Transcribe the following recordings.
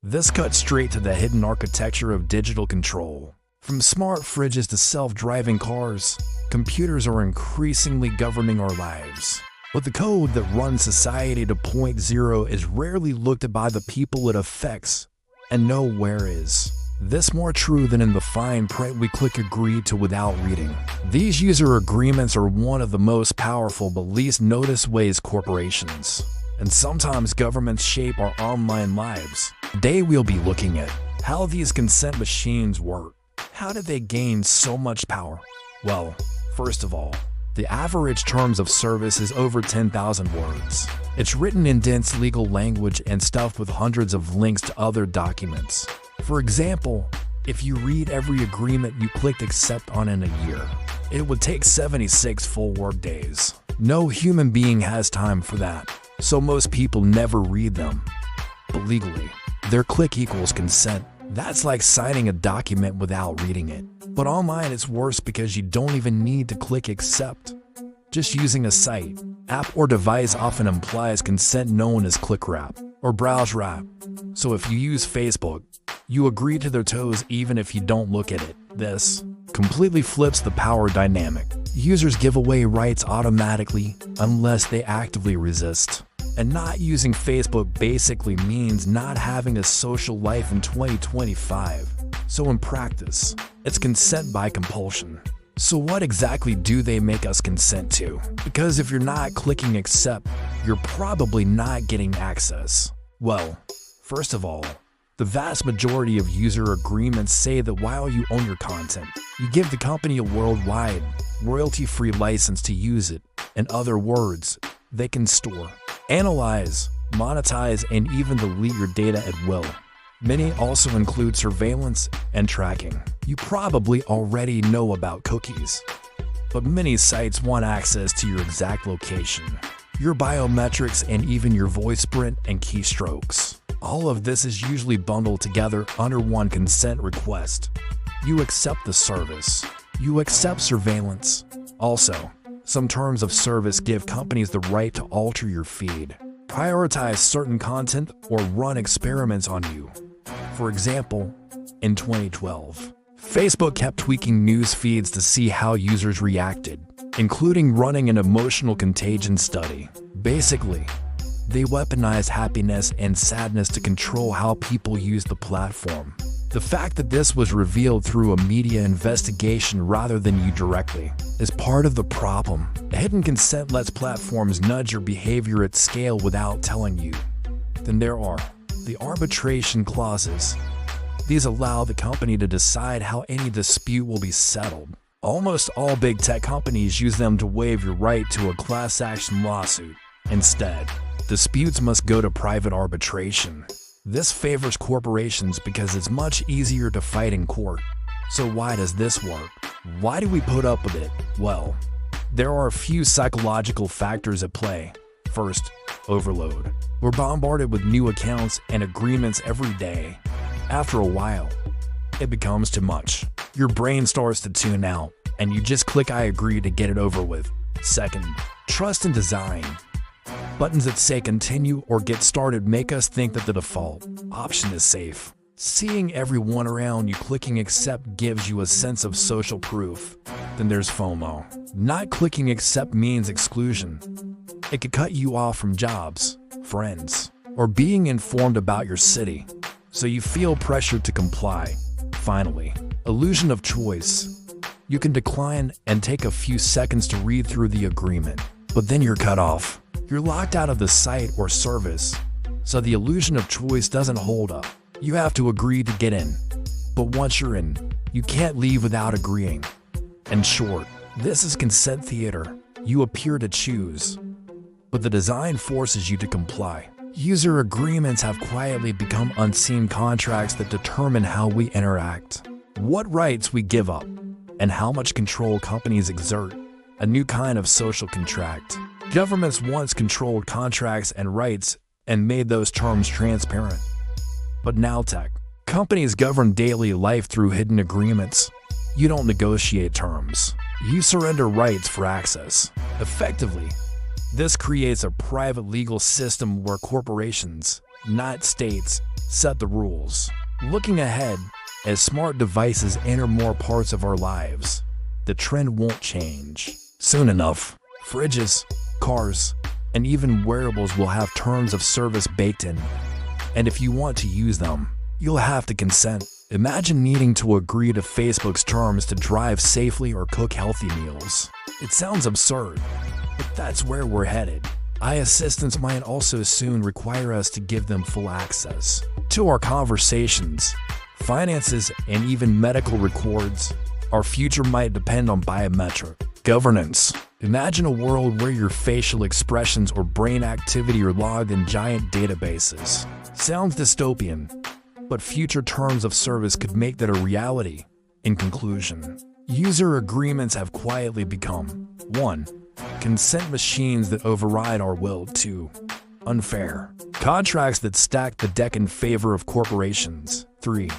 This cuts straight to the hidden architecture of digital control. From smart fridges to self-driving cars, computers are increasingly governing our lives. But the code that runs society to point zero is rarely looked at by the people it affects, and nowhere is. This more true than in the fine print we click agree to without reading. These user agreements are one of the most powerful but least noticed ways corporations and sometimes governments shape our online lives. Today we'll be looking at how these consent machines work. How did they gain so much power? Well, first of all, the average terms of service is over 10,000 words. It's written in dense legal language and stuffed with hundreds of links to other documents. For example, if you read every agreement you clicked accept on in a year, it would take 76 full work days. No human being has time for that, so most people never read them. But legally, their click equals consent. That's like signing a document without reading it. But online it's worse because you don't even need to click accept. Just using a site, app, or device often implies consent known as click wrap or browse wrap. So if you use Facebook, you agree to their toes even if you don't look at it. This completely flips the power dynamic. Users give away rights automatically unless they actively resist. And not using Facebook basically means not having a social life in 2025. So in practice, it's consent by compulsion. So what exactly do they make us consent to? Because if you're not clicking accept, you're probably not getting access. Well, first of all, the vast majority of user agreements say that while you own your content, you give the company a worldwide, royalty-free license to use it. In other words, they can store, analyze, monetize, and even delete your data at will. Many also include surveillance and tracking. You probably already know about cookies, but many sites want access to your exact location, your biometrics, and even your voice print and keystrokes. All of this is usually bundled together under one consent request. You accept the service. You accept surveillance. Also, some terms of service give companies the right to alter your feed, prioritize certain content, or run experiments on you. For example, in 2012, Facebook kept tweaking news feeds to see how users reacted, including running an emotional contagion study. Basically, they weaponized happiness and sadness to control how people use the platform. The fact that this was revealed through a media investigation rather than you directly is part of the problem. Hidden consent lets platforms nudge your behavior at scale without telling you. Then there are the arbitration clauses. These allow the company to decide how any dispute will be settled. Almost all big tech companies use them to waive your right to a class action lawsuit. Instead, disputes must go to private arbitration. This favors corporations because it's much easier to fight in court. So why does this work? Why do we put up with it? Well, there are a few psychological factors at play. First, overload. We're bombarded with new accounts and agreements every day. After a while, it becomes too much. Your brain starts to tune out, and you just click I agree to get it over with. Second, trust in design. Buttons that say continue or get started make us think that the default option is safe. Seeing everyone around you clicking accept gives you a sense of social proof. Then there's FOMO. Not clicking accept means exclusion. It could cut you off from jobs, friends, or being informed about your city. So you feel pressured to comply. Finally, illusion of choice. You can decline and take a few seconds to read through the agreement, but then you're cut off. You're locked out of the site or service, so the illusion of choice doesn't hold up. You have to agree to get in, but once you're in, you can't leave without agreeing. In short, this is consent theater. You appear to choose, but the design forces you to comply. User agreements have quietly become unseen contracts that determine how we interact, what rights we give up, and how much control companies exert. A new kind of social contract. Governments once controlled contracts and rights and made those terms transparent. But now tech. Companies govern daily life through hidden agreements. You don't negotiate terms. You surrender rights for access. Effectively, this creates a private legal system where corporations not states, set the rules. Looking ahead, as smart devices enter more parts of our lives, the trend won't change. Soon enough, fridges, cars, and even wearables will have terms of service baked in. And if you want to use them, you'll have to consent. Imagine needing to agree to Facebook's terms to drive safely or cook healthy meals. It sounds absurd, but that's where we're headed. AI assistants might also soon require us to give them full access to our conversations, finances, and even medical records. Our future might depend on biometric governance. Imagine a world where your facial expressions or brain activity are logged in giant databases. Sounds dystopian, but future terms of service could make that a reality. In conclusion, user agreements have quietly become 1. Consent machines that override our will. 2. Unfair contracts that stack the deck in favor of corporations. 3.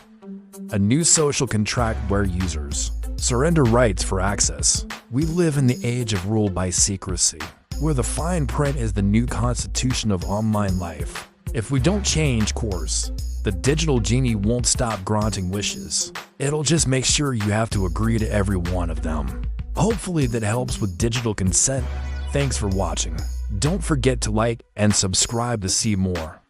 A new social contract where users surrender rights for access. We live in the age of rule by secrecy, where the fine print is the new constitution of online life. If we don't change course, the digital genie won't stop granting wishes. It'll just make sure you have to agree to every one of them. Hopefully that helps with digital consent. Thanks for watching. Don't forget to like and subscribe to see more.